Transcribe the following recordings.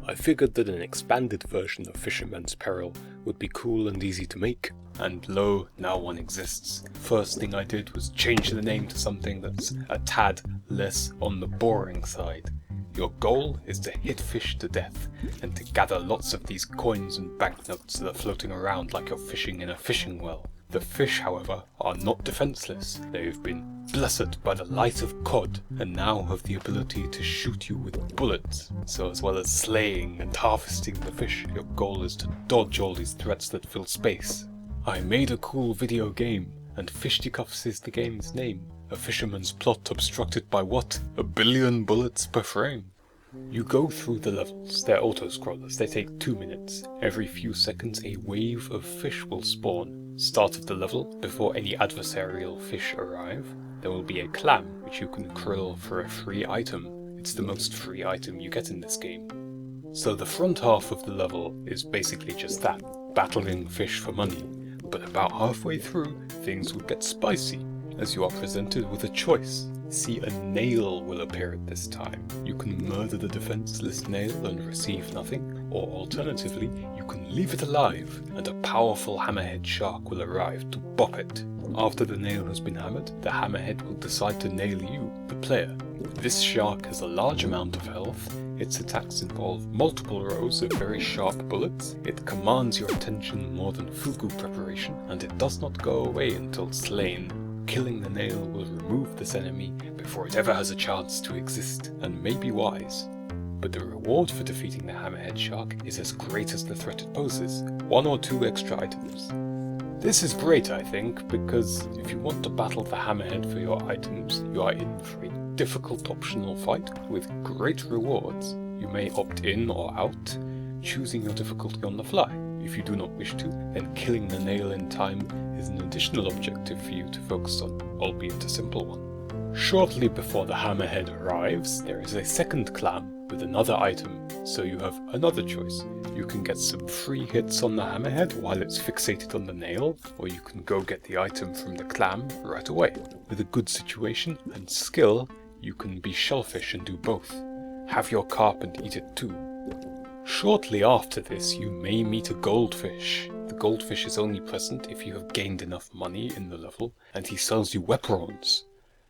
I figured that an expanded version of Fisherman's Peril would be cool and easy to make, and lo, now one exists. First thing I did was change the name to something that's a tad less on the boring side. Your goal is to hit fish to death, and to gather lots of these coins and banknotes that are floating around like you're fishing in a fishing well. The fish, however, are not defenseless. They've been blessed by the light of cod, and now have the ability to shoot you with bullets. So as well as slaying and harvesting the fish, your goal is to dodge all these threats that fill space. I made a cool video game, and Fishticuffs is the game's name. A fisherman's plot obstructed by what? 1 billion bullets per frame. You go through the levels. They're auto-scrollers. They take 2 minutes. Every few seconds a wave of fish will spawn. Start of the level, before any adversarial fish arrive, there will be a clam which you can krill for a free item. It's the most free item you get in this game. So the front half of the level is basically just that, battling fish for money. But about halfway through, things will get spicy, as you are presented with a choice. See, a nail will appear at this time. You can murder the defenseless nail and receive nothing, or alternatively, you can leave it alive, and a powerful hammerhead shark will arrive to bop it. After the nail has been hammered, the hammerhead will decide to nail you, the player. This shark has a large amount of health. Its attacks involve multiple rows of very sharp bullets. It commands your attention more than fugu preparation, and it does not go away until slain. Killing the nail will remove this enemy before it ever has a chance to exist, and may be wise. But the reward for defeating the hammerhead shark is as great as the threat it poses, 1 or 2 extra items. This is great, I think, because if you want to battle the hammerhead for your items, you are in for a difficult optional fight with great rewards. You may opt in or out, choosing your difficulty on the fly. If you do not wish to, then killing the nail in time is an additional objective for you to focus on, albeit a simple one. Shortly before the hammerhead arrives, there is a second clam with another item, so you have another choice. You can get some free hits on the hammerhead while it's fixated on the nail, or you can go get the item from the clam right away. With a good situation and skill, you can be shellfish and do both. Have your carp and eat it too. Shortly after this, you may meet a goldfish. The goldfish is only present if you have gained enough money in the level, and he sells you weapons.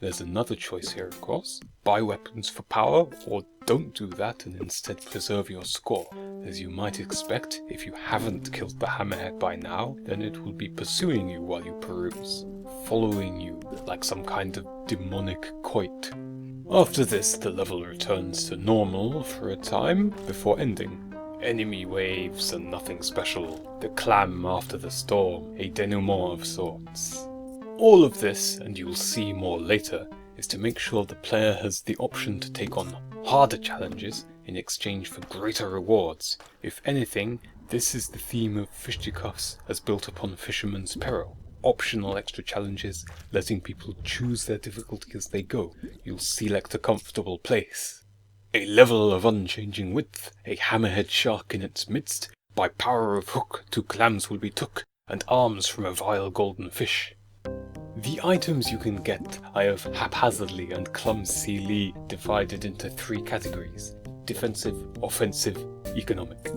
There's another choice here, of course. Buy weapons for power, or don't do that and instead preserve your score. As you might expect, if you haven't killed the hammerhead by now, then it will be pursuing you while you peruse, following you like some kind of demonic coit. After this, the level returns to normal for a time before ending. Enemy waves and nothing special. The clam after the storm, a denouement of sorts. All of this, and you'll see more later, is to make sure the player has the option to take on harder challenges in exchange for greater rewards. If anything, this is the theme of Fishticuffs as built upon Fisherman's Peril. Optional extra challenges, letting people choose their difficulty as they go. You'll select a comfortable place. A level of unchanging width, a hammerhead shark in its midst, by power of hook 2 clams will be took, and arms from a vile golden fish. The items you can get I have haphazardly and clumsily divided into 3 categories: defensive, offensive, economic.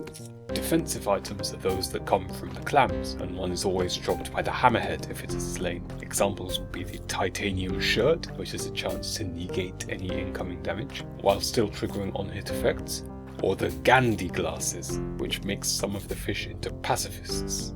Defensive items are those that come from the clams, and one is always dropped by the hammerhead if it is slain. Examples would be the titanium shirt, which has a chance to negate any incoming damage, while still triggering on-hit effects, or the Gandhi glasses, which makes some of the fish into pacifists.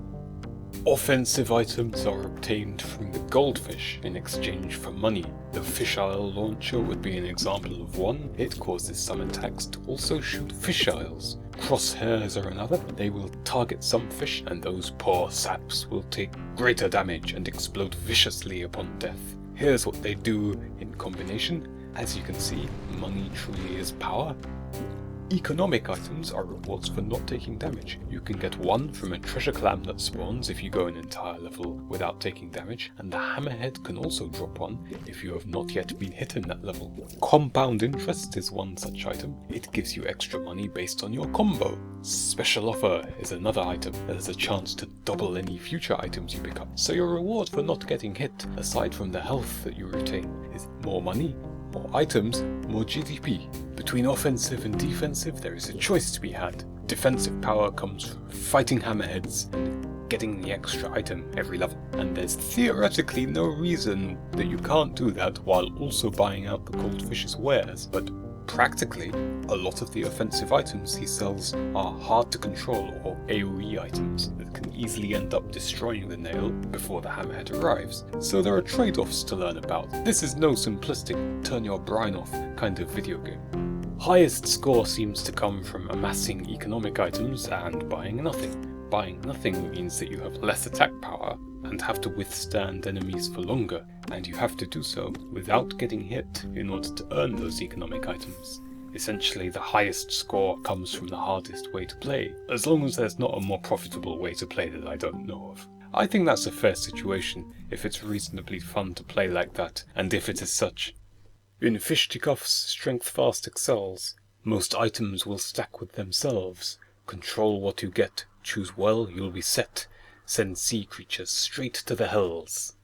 Offensive items are obtained from the goldfish in exchange for money. The fisheye launcher would be an example of one. It causes some attacks to also shoot fisheyes. Crosshairs are another. They will target some fish, and those poor saps will take greater damage and explode viciously upon death. Here's what they do in combination. As you can see, money truly is power. Economic items are rewards for not taking damage. You can get 1 from a treasure clam that spawns if you go an entire level without taking damage, and the hammerhead can also drop 1 if you have not yet been hit in that level. Compound interest is one such item. It gives you extra money based on your combo. Special offer is another item that has a chance to double any future items you pick up. So your reward for not getting hit, aside from the health that you retain, is more money, or items, more GDP. Between offensive and defensive, there is a choice to be had. Defensive power comes from fighting hammerheads and getting the extra item every level, and there's theoretically no reason that you can't do that while also buying out the Goldfish's wares, but practically, a lot of the offensive items he sells are hard to control or AoE items that can easily end up destroying the nail before the hammerhead arrives, so there are trade-offs to learn about. This is no simplistic turn your brine off kind of video game. Highest score seems to come from amassing economic items and buying nothing. Buying nothing means that you have less attack power and have to withstand enemies for longer, and you have to do so without getting hit in order to earn those economic items. Essentially, the highest score comes from the hardest way to play, as long as there's not a more profitable way to play that I don't know of. I think that's a fair situation if it's reasonably fun to play like that, and if it is such. In Fishticuffs, strength fast excels. Most items will stack with themselves. Control what you get, choose well, you'll be set. Send sea creatures straight to the hells.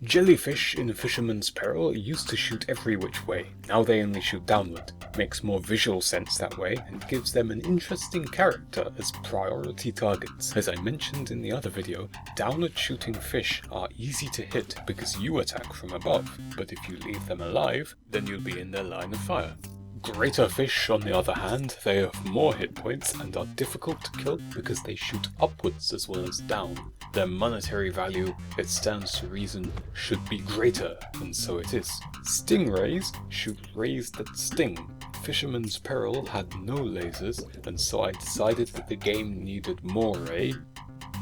Jellyfish in Fisherman's Peril used to shoot every which way. Now they only shoot downward. Makes more visual sense that way and gives them an interesting character as priority targets. As I mentioned in the other video, downward shooting fish are easy to hit because you attack from above, but if you leave them alive, then you'll be in their line of fire. Greater fish, on the other hand, they have more hit points and are difficult to kill because they shoot upwards as well as down. Their monetary value, it stands to reason, should be greater, and so it is. Stingrays shoot rays that sting. Fisherman's Peril had no lasers, and so I decided that the game needed more ray.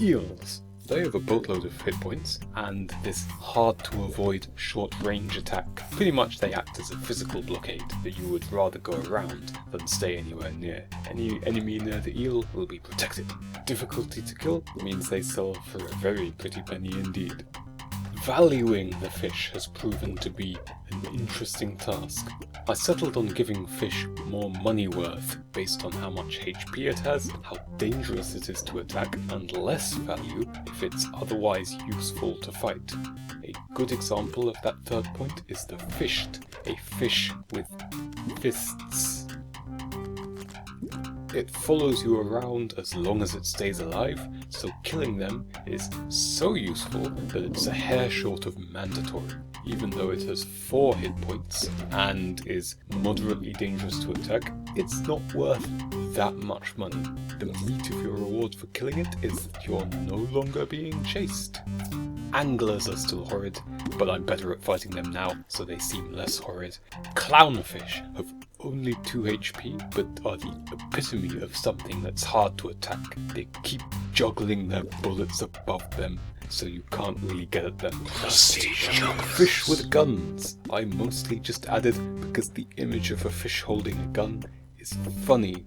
Eels. They have a boatload of hit points, and this hard-to-avoid short-range attack. Pretty much they act as a physical blockade that you would rather go around than stay anywhere near. Any enemy near the eel will be protected. Difficulty to kill means they sell for a very pretty penny indeed. Valuing the fish has proven to be an interesting task. I settled on giving fish more money worth based on how much HP it has, how dangerous it is to attack, and less value if it's otherwise useful to fight. A good example of that third point is the fished, a fish with fists. It follows you around as long as it stays alive, so killing them is so useful that it's a hair short of mandatory. Even though it has 4 hit points and is moderately dangerous to attack, it's not worth that much money. The meat of your reward for killing it is that you're no longer being chased. Anglers are still horrid, but I'm better at fighting them now, so they seem less horrid. Clownfish have only 2 HP, but are the epitome of something that's hard to attack. They keep juggling their bullets above them, so you can't really get at them. Fish with guns. I mostly just added because the image of a fish holding a gun is funny.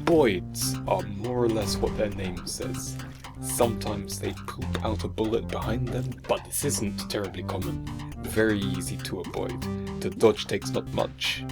Boids are more or less what their name says. Sometimes they poop out a bullet behind them, but this isn't terribly common. Very easy to avoid. The dodge takes not much.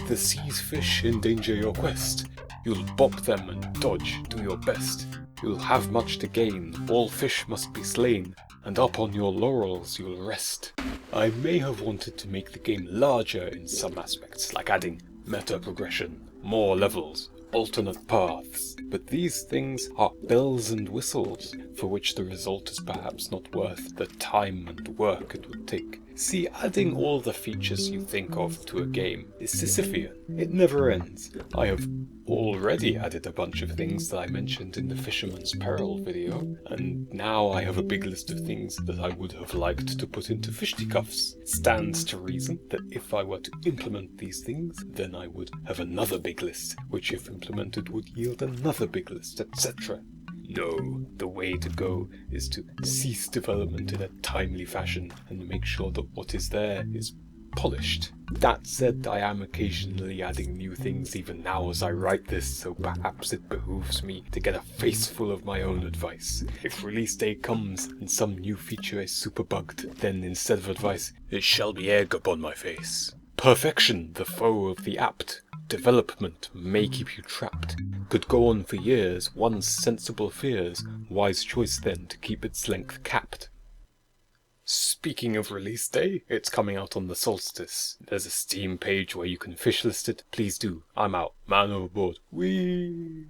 The sea's fish endanger your quest. You'll bop them and dodge, do your best. You'll have much to gain, all fish must be slain, and up on your laurels you'll rest. I may have wanted to make the game larger in some aspects, like adding meta progression, more levels, alternate paths, but these things are bells and whistles, for which the result is perhaps not worth the time and work it would take. See, adding all the features you think of to a game is Sisyphean. It never ends. I have already added a bunch of things that I mentioned in the Fisherman's Peril video, and now I have a big list of things that I would have liked to put into Fishticuffs. Stands to reason that if I were to implement these things, then I would have another big list, which if implemented would yield another big list, etc. No, the way to go is to cease development in a timely fashion and make sure that what is there is polished. That said, I am occasionally adding new things even now as I write this, so perhaps it behooves me to get a face full of my own advice. If release day comes and some new feature is super bugged, then instead of advice, it shall be egg upon my face. Perfection, the foe of the apt. Development may keep you trapped. Could go on for years, one's sensible fears. Wise choice then to keep its length capped. Speaking of release day, it's coming out on the solstice. There's a Steam page where you can fish list it. Please do. I'm out. Man overboard. Whee!